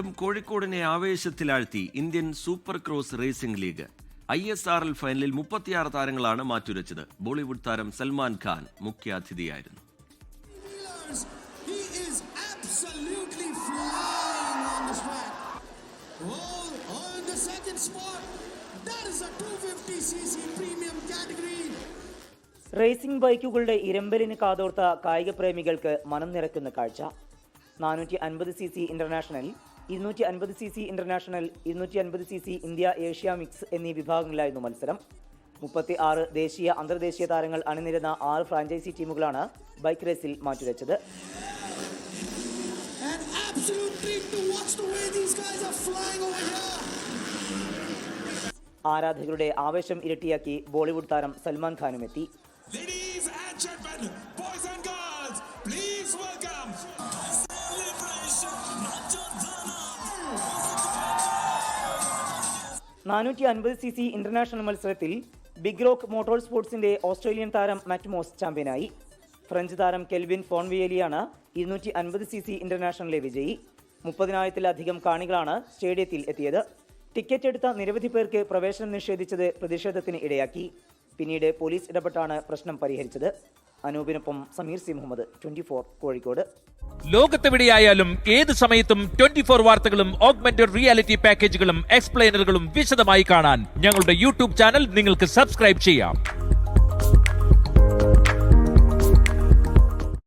കോഴിക്കോടിനെ ആവേശത്തിലാഴ്ത്തി Indian super cross racing league. ISRL ഫൈനലിൽ 36 താരങ്ങളാണ് മാറ്റുരച്ചത്. ബോളിവുഡ് താരം സൽമാൻ ഖാൻ മുഖ്യാതിഥിയായിരുന്നു. റേസിംഗ് ബൈക്കുകളുടെ ഇരമ്പലിന് കാതോർത്ത കായിക പ്രേമികൾക്ക് മനം നിറയ്ക്കുന്ന കാഴ്ച. 450cc international, 250cc international, 250cc India Asia mix എന്നീ വിഭാഗങ്ങളിലായിരുന്നു മത്സരം. 36 ദേശീയ അന്തർദേശീയ താരങ്ങൾ അണിനിരുന്ന 6 ഫ്രാഞ്ചൈസി ടീമുകളാണ് ബൈക്ക് റേസിൽ മാറ്റുരച്ചത്. ആരാധകരുടെ ആവേശം ഇരട്ടിയാക്കി ബോളിവുഡ് താരം സൽമാൻ ഖാനും എത്തി. Ladies and gentlemen, boys and girls, please welcome Celebration 450cc international മത്സരത്തിൽ ബിഗ് റോക്ക് മോട്ടോർ സ്പോർട്സിന്റെ ഓസ്ട്രേലിയൻ താരം മാറ്റ്മോസ് ചാമ്പ്യനായി. ഫ്രഞ്ച് താരം കെൽവിൻ ഫോൺവിയേലിയാണ് 250cc ഇന്റർനാഷണലിലെ വിജയി. 30,000-ത്തിലധികം കാണികളാണ് സ്റ്റേഡിയത്തിൽ എത്തിയത്. ടിക്കറ്റ് എടുത്ത നിരവധി പേർക്ക് പ്രവേശനം നിഷേധിച്ചത് പ്രതിഷേധത്തിന് ഇടയാക്കി. പിന്നീട് പോലീസ് ഇടപെട്ടാണ് പ്രശ്നം പരിഹരിച്ചത്. അനൂപിനൊപ്പം സമീർ സി മുഹമ്മദ്, 24 കോഴിക്കോട്. ലോകത്തെവിടെയായാലും ഏത് സമയത്തും 24 വാർത്തകളും ഓഗ്മെന്റഡ് റിയാലിറ്റി പാക്കേജുകളും എക്സ്പ്ലെയിനറുകളും വിശദമായി കാണാൻ ഞങ്ങളുടെ യൂട്യൂബ് ചാനൽ നിങ്ങൾക്ക് സബ്സ്ക്രൈബ് ചെയ്യാം.